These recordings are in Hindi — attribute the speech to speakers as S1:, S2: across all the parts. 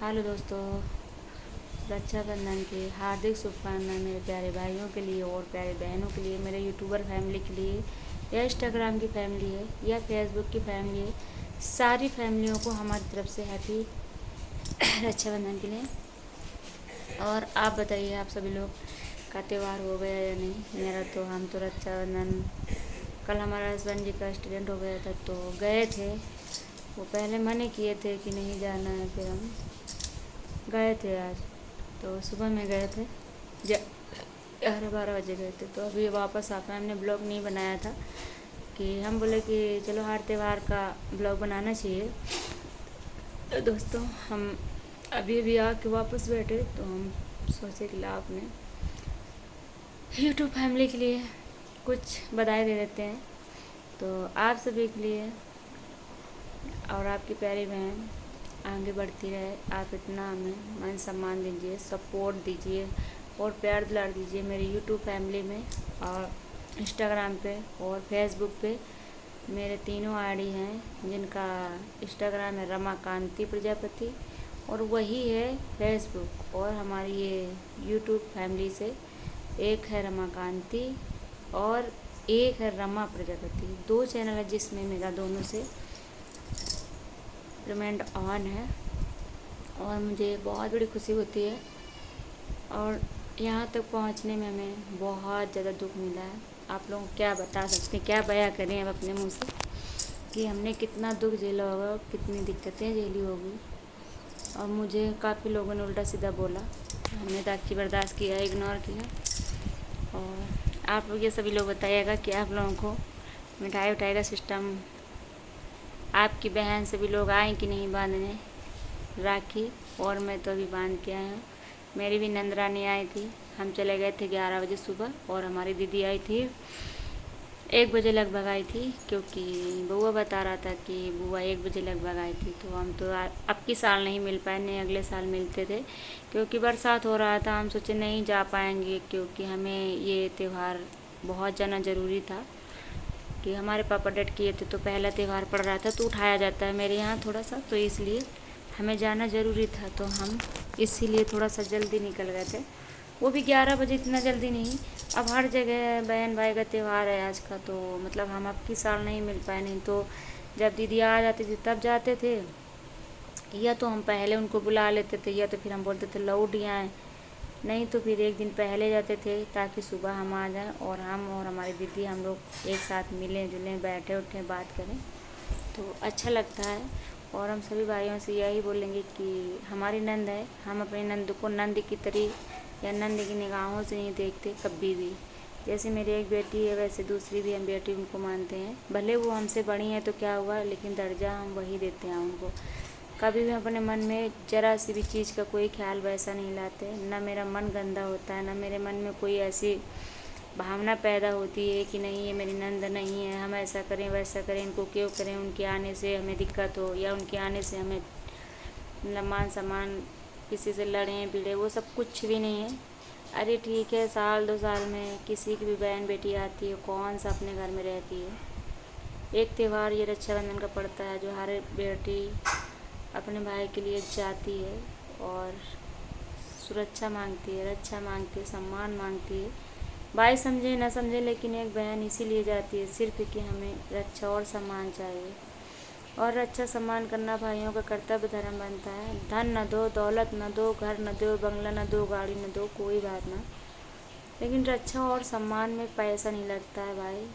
S1: हेलो दोस्तों, रक्षाबंधन की हार्दिक शुभकामनाएं मेरे प्यारे भाइयों के लिए और प्यारे बहनों के लिए, मेरे यूट्यूबर फैमिली के लिए, या इंस्टाग्राम की फैमिली है या फेसबुक की फैमिली है। सारी फैमिलियों को हमारी तरफ से हैप्पी रक्षाबंधन के लिए। और आप बताइए, आप सभी लोग का त्यौहार हो गया या नहीं? मेरा तो हम तो रक्षाबंधन कल हमारा हस्बैंड जी का एक्सीडेंट हो गया था तो गए थे। वो पहले मना किए थे कि नहीं जाना है, फिर हम गए थे आज। तो सुबह में गए थे, 11-12 बजे गए थे। तो अभी वापस आ पाए। हमने ब्लॉग नहीं बनाया था कि हम बोले कि चलो हर त्यौहार का ब्लॉग बनाना चाहिए। तो दोस्तों, हम अभी अभी आके वापस बैठे तो हम सोचे कि ला अपने यूट्यूब फैमिली के लिए कुछ बधाई दे देते हैं। तो आप सभी के लिए और आपकी प्यारी बहन आगे बढ़ती रहे। आप इतना हमें मान सम्मान दीजिए, सपोर्ट दीजिए और प्यार दुलार दीजिए मेरी यूट्यूब फैमिली में और इंस्टाग्राम पे और फेसबुक पे। मेरे तीनों आईडी हैं, जिनका इंस्टाग्राम है रमाकांति प्रजापति और वही है फेसबुक। और हमारी ये यूट्यूब फैमिली से एक है रमाकांति और एक है रमा प्रजापति। 2 चैनल है जिसमें मेरा दोनों से पेमेंट ऑन है और मुझे बहुत बड़ी खुशी होती है। और यहाँ तक पहुँचने में हमें बहुत ज़्यादा दुख मिला है। आप लोग क्या बता सकते हैं, क्या बयां करें अब अपने मुंह से कि हमने कितना दुख झेला होगा, कितनी दिक्कतें झेली होगी। और मुझे काफ़ी लोगों ने उल्टा सीधा बोला, हमने दाक्षी बर्दाश्त किया, इग्नोर किया। और आप लोग ये सभी लोग बताइएगा कि आप लोगों को मिठाई उठाई का सिस्टम, आपकी बहन सभी लोग आए कि नहीं बांधने राखी। और मैं तो अभी बांध के आई हूँ। मेरी भी नंदरानी आई थी, हम चले गए थे 11 बजे सुबह और हमारी दीदी आई थी 1 बजे लगभग आई थी, क्योंकि बुआ बता रहा था कि बुआ 1 बजे लगभग आई थी। तो हम तो अब की साल नहीं मिल पाए, नहीं अगले साल मिलते थे क्योंकि बरसात हो रहा था। हम सोचे नहीं जा पाएंगे क्योंकि हमें ये त्यौहार बहुत जाना ज़रूरी था कि हमारे पापा डेट किए थे तो पहला त्यौहार पड़ रहा था तो उठाया जाता है मेरे यहाँ थोड़ा सा, तो इसलिए हमें जाना ज़रूरी था। तो हम इसीलिए थोड़ा सा जल्दी निकल गए थे, वो भी 11 बजे, इतना जल्दी नहीं। अब हर जगह बहन भाई का त्यौहार है आज का, तो मतलब हम अब की साल नहीं मिल पाए। नहीं तो जब दीदी आ जाती थी तब जाते थे, या तो हम पहले उनको बुला लेते थे या तो फिर हम बोलते थे लौट ही आएँ, नहीं तो फिर एक दिन पहले जाते थे ताकि सुबह हम आ जाएं और हम और हमारी दीदी हम लोग एक साथ मिलें जुलें, बैठे उठें, बात करें तो अच्छा लगता है। और हम सभी भाइयों से यही बोलेंगे कि हमारी नंद है, हम अपनी नंद को नंद की तरह या नंद की निगाहों से नहीं देखते कभी भी। जैसे मेरी एक बेटी है वैसे दूसरी भी हम बेटी उनको मानते हैं, भले वो हमसे बड़ी हैं तो क्या हुआ, लेकिन दर्जा हम वही देते हैं उनको। कभी भी अपने मन में ज़रा सी भी चीज़ का कोई ख्याल वैसा नहीं लाते। ना मेरा मन गंदा होता है, ना मेरे मन में कोई ऐसी भावना पैदा होती है कि नहीं ये मेरी नंद नहीं है, हम ऐसा करें वैसा करें, इनको क्यों करें, उनके आने से हमें दिक्कत हो या उनके आने से हमें मतलब मान सम्मान किसी से लड़ें भिड़े, वो सब कुछ भी नहीं है। अरे ठीक है, साल 2 साल में किसी की भी बहन बेटी आती है, कौन सा अपने घर में रहती है। एक त्यौहार ये रक्षाबंधन का पड़ता है जो हर बेटी अपने भाई के लिए जाती है और सुरक्षा मांगती है, रक्षा मांगती है, सम्मान मांगती है। भाई समझे ना समझे, लेकिन एक बहन इसीलिए जाती है सिर्फ कि हमें रक्षा और सम्मान चाहिए। और रक्षा सम्मान करना भाइयों का कर्तव्य धर्म बनता है। धन न दो, दौलत न दो, घर न दो, बंगला न दो, गाड़ी न दो, कोई बात ना, लेकिन रक्षा और सम्मान में पैसा नहीं लगता है भाई।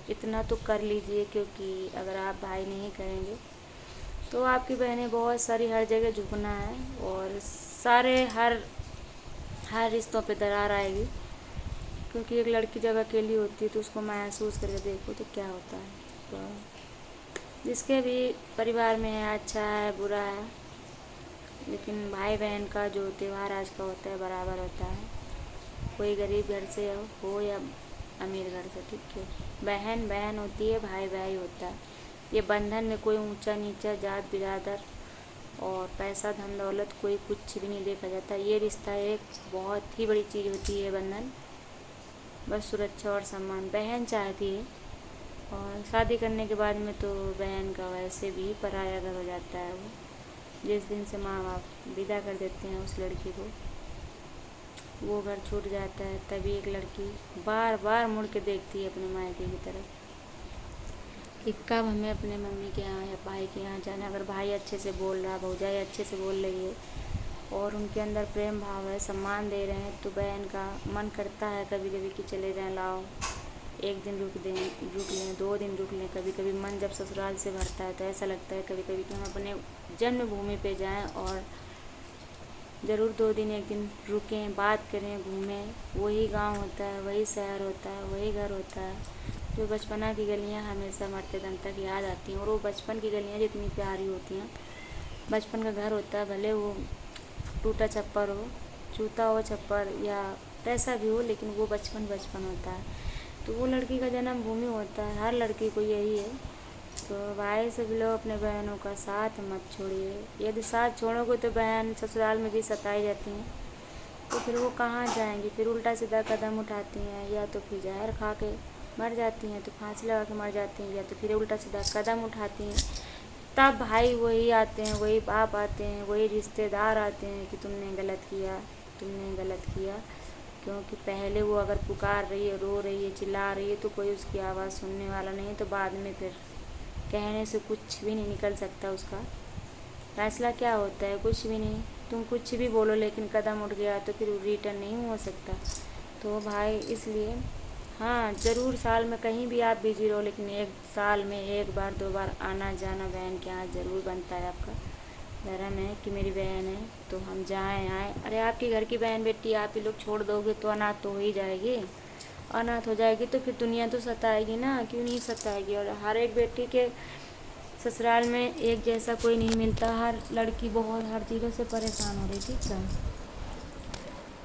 S1: इतना तो कर लीजिए, क्योंकि अगर आप भाई नहीं करेंगे तो आपकी बहनें बहुत सारी हर जगह झुकना है और सारे हर रिश्तों पे दरार आएगी। क्योंकि एक लड़की जब अकेली होती है तो उसको महसूस करके देखो तो क्या होता है। तो जिसके भी परिवार में है, अच्छा है बुरा है, लेकिन भाई बहन का जो त्यौहार आज का होता है बराबर होता है। कोई गरीब घर से हो या अमीर घर से, ठीक है, बहन बहन होती है, भाई भाई होता है। ये बंधन में कोई ऊंचा नीचा, जात बिरादर और पैसा धन दौलत कोई कुछ भी नहीं देखा जाता। ये रिश्ता एक बहुत ही बड़ी चीज़ होती है बंधन, बस सुरक्षा और सम्मान बहन चाहती है। और शादी करने के बाद में तो बहन का वैसे भी पराया घर हो जाता है वो, जिस दिन से माँ बाप विदा कर देते हैं उस लड़की को, वो घर छूट जाता है, तभी एक लड़की बार बार मुड़ के देखती है अपने मायके की तरफ कि कब हमें अपने मम्मी के यहाँ या भाई के यहाँ जाना। अगर भाई अच्छे से बोल रहा, भौजाई अच्छे से बोल रही है और उनके अंदर प्रेम भाव है, सम्मान दे रहे हैं, तो बहन का मन करता है कभी कभी कि चले जाएं, लाओ एक दिन रुक लें, 2 दिन रुक लें। कभी कभी मन जब ससुराल से भरता है तो ऐसा लगता है कभी कभी कि हम अपने जन्मभूमि पे जाएं और ज़रूर 2 दिन 1 दिन रुकें, बात करें, घूमें। वही गांव होता है, वही शहर होता है, वही घर होता है, जो बचपना की गलियां हमेशा मरते दम तक याद आती हैं। और वो बचपन की गलियां जितनी प्यारी होती हैं, बचपन का घर होता है, भले वो टूटा छप्पर हो, जूता हो छप्पर या कैसा भी हो, लेकिन वो बचपन बचपन होता है। तो वो लड़की का जन्म भूमि होता है, हर लड़की को यही है। तो भाई सब लोग अपने बहनों का साथ मत छोड़िए। यदि साथ छोड़ोगे तो बहन ससुराल में भी सताई जाती हैं, तो फिर वो कहाँ जाएंगी, फिर उल्टा सीधा कदम उठाती हैं, या तो फिर जहर खा के मर जाती हैं, तो फांसी लगा के मर जाती हैं, या तो फिर उल्टा सीधा कदम उठाती हैं। तब भाई वही आते हैं, वही बाप आते हैं, वही रिश्तेदार आते हैं कि तुमने गलत किया, तुमने गलत किया। क्योंकि पहले वो अगर पुकार रही है, रो रही है, चिल्ला रही है, तो कोई उसकी आवाज़ सुनने वाला नहीं है, तो बाद में फिर कहने से कुछ भी नहीं निकल सकता। उसका फैसला क्या होता है, कुछ भी नहीं। तुम कुछ भी बोलो, लेकिन कदम उठ गया तो फिर रिटर्न नहीं हो सकता। तो भाई इसलिए हाँ, ज़रूर साल में कहीं भी आप बिजी रहो, लेकिन 1 साल में 1 बार 2 बार आना जाना बहन के यहाँ ज़रूर बनता है। आपका धर्म है कि मेरी बहन है तो हम जाएँ आए। अरे आपके घर की बहन बेटी आप ही लोग छोड़ दोगे तो अनाथ तो हो ही जाएगी। अनाथ हो जाएगी तो फिर दुनिया तो सताएगी ना, क्यों नहीं सताएगी। और हर एक बेटी के ससुराल में एक जैसा कोई नहीं मिलता, हर लड़की बहुत हर चीज़ों से परेशान हो रही, ठीक है।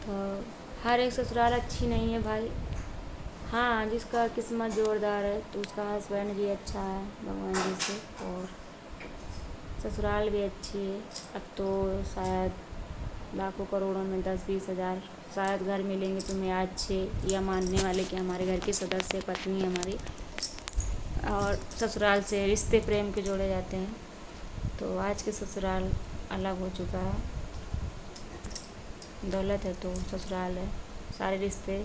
S1: तो हर एक ससुराल अच्छी नहीं है भाई। हाँ, जिसका किस्मत जोरदार है तो उसका हस्बैंड भी अच्छा है भगवान जी से, और ससुराल भी अच्छी है। अब तो शायद लाखों करोड़ों में 10-20 हज़ार शायद घर मिलेंगे तुम्हें अच्छे, या मानने वाले कि हमारे घर की सदस्य पत्नी हमारी, और ससुराल से रिश्ते प्रेम के जोड़े जाते हैं। तो आज के ससुराल अलग हो चुका है। दौलत है तो ससुराल है, सारे रिश्ते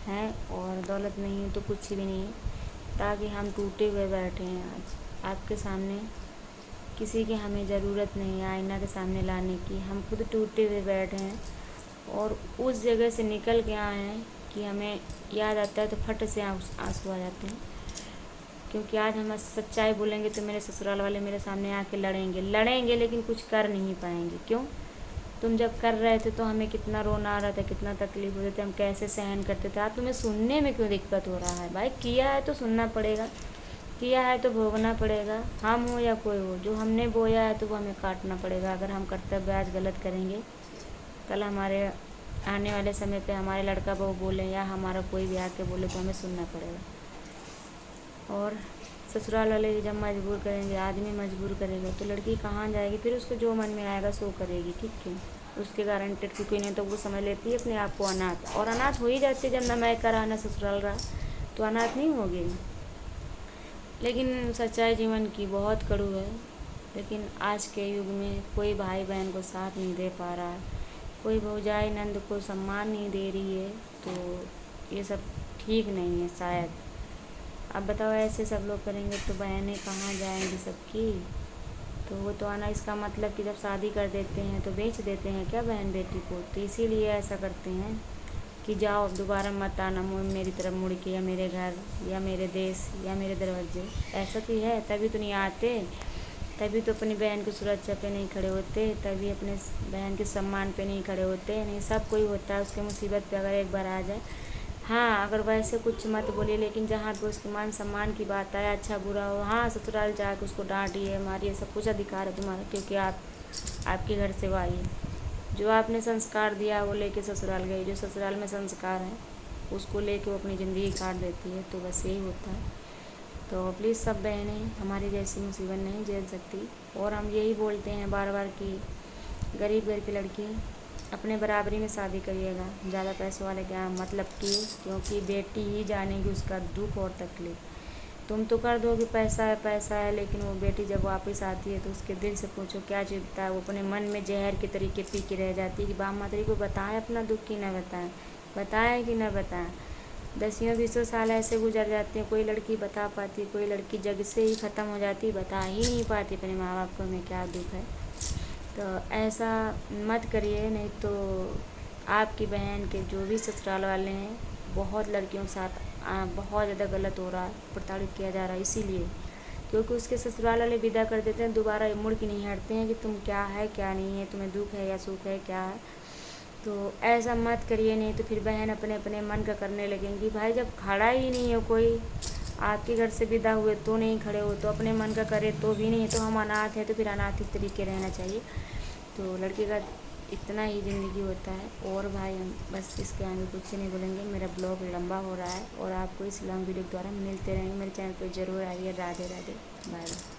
S1: हैं, और दौलत नहीं है तो कुछ भी नहीं है। ताकि हम टूटे हुए बैठे हैं आज आपके सामने, किसी की हमें ज़रूरत नहीं है आईना के सामने लाने की। हम खुद टूटे हुए बैठे हैं और उस जगह से निकल के आए हैं कि हमें याद आता है तो फट से आंसू आ जाते हैं। क्योंकि आज हम सच्चाई बोलेंगे तो मेरे ससुराल वाले मेरे सामने आके लड़ेंगे, लेकिन कुछ कर नहीं पाएंगे। क्यों? तुम जब कर रहे थे तो हमें कितना रोना आ रहा था, कितना तकलीफ होती थी, हम कैसे सहन करते थे। आप तुम्हें सुनने में क्यों दिक्कत हो रहा है भाई? किया है तो सुनना पड़ेगा, किया है तो भोगना पड़ेगा। हम हो या कोई हो, जो हमने बोया है तो वो हमें काटना पड़ेगा। अगर हम कर्तव्य आज गलत करेंगे, कल हमारे आने वाले समय पे हमारे लड़का बहू बोले या हमारा कोई भी आके बोले तो हमें सुनना पड़ेगा। और ससुराल वाले जब मजबूर करेंगे, आदमी मजबूर करेगा, तो लड़की कहाँ जाएगी? फिर उसको जो मन में आएगा सो करेगी, ठीक है। उसके गारंटेड की कोई नहीं, तो वो समझ लेती है अपने आप को अनाथ, और अनाथ हो ही जाती है। जब ना मैका रहा ना ससुराल रहा तो अनाथ नहीं होगी। लेकिन सच्चाई जीवन की बहुत कड़ू है। लेकिन आज के युग में कोई भाई बहन को साथ नहीं दे पा रहा है, कोई भौजाई नंद को सम्मान नहीं दे रही है, तो ये सब ठीक नहीं है शायद। अब बताओ, ऐसे सब लोग करेंगे तो बहनें कहाँ जाएंगी सबकी? तो वो तो आना, इसका मतलब कि जब शादी कर देते हैं तो बेच देते हैं क्या बहन बेटी को? तो इसीलिए ऐसा करते हैं कि जाओ अब दोबारा मत आना मेरी तरफ मुड़ के, या मेरे घर या मेरे देश या मेरे दरवाजे। ऐसा तो है, तभी तो नहीं आते, तभी तो अपनी बहन की सुरक्षा पे नहीं खड़े होते, तभी अपने बहन के सम्मान पे नहीं खड़े होते। नहीं, सब कोई होता है उसके मुसीबत पे अगर एक बार आ जाए। हाँ, अगर वैसे कुछ मत बोलिए, लेकिन जहाँ पे उसके मान सम्मान की बात आए, अच्छा बुरा हो, हाँ ससुराल जाके उसको डांटिए मारिए, सब कुछ अधिकार है तुम्हारा, क्योंकि आपके घर से वो आई है। जो आपने संस्कार दिया वो लेके ससुराल गई, जो ससुराल में संस्कार हैं उसको लेके वो अपनी ज़िंदगी काट देती है। तो बस यही होता है। तो प्लीज़ सब बहनें हमारी जैसी मुसीबत नहीं झेल सकती। और हम यही बोलते हैं बार बार कि गरीब घर की लड़की अपने बराबरी में शादी करिएगा, ज़्यादा पैसों वाले क्या मतलब कि, क्योंकि बेटी ही जानेगी उसका दुख और तकलीफ। तुम तो कर दोगे पैसा है, लेकिन वो बेटी जब वापस आती है तो उसके दिल से पूछो क्या चुभता है। वो अपने मन में जहर के तरीके पी के रह जाती है कि बाप मातारी को बताएं अपना दुख कि ना बताएं, बताएं कि ना बताएं। 10-20 साल ऐसे गुजर जाते हैं, कोई लड़की बता पाती, कोई लड़की जग से ही ख़त्म हो जाती, बता ही नहीं पाती अपने माँ बाप को हमें क्या दुख है। तो ऐसा मत करिए, नहीं तो आपकी बहन के जो भी ससुराल वाले हैं, बहुत लड़कियों के साथ बहुत ज़्यादा गलत हो रहा है, प्रताड़ित किया जा रहा है। इसीलिए क्योंकि उसके ससुराल वाले विदा कर देते हैं, दोबारा मुड़ के नहीं हटते हैं कि तुम क्या है क्या नहीं है, तुम्हें दुख है या सुख है क्या है। तो ऐसा मत करिए, नहीं तो फिर बहन अपने अपने मन का करने लगेंगी। भाई जब खड़ा ही नहीं हो कोई, आपके घर से विदा हुए तो नहीं खड़े हो, तो अपने मन का करे तो भी नहीं, तो हम अनाथ हैं तो फिर अनाथ इस तरीके रहना चाहिए। तो लड़के का इतना ही ज़िंदगी होता है। और भाई हम बस इसके आगे कुछ नहीं बोलेंगे, मेरा ब्लॉग लंबा हो रहा है और आपको इस लॉन्ग वीडियो के द्वारा मिलते रहेंगे। मेरे चैनल पर ज़रूर आइए। Radhe Radhe, bye bye.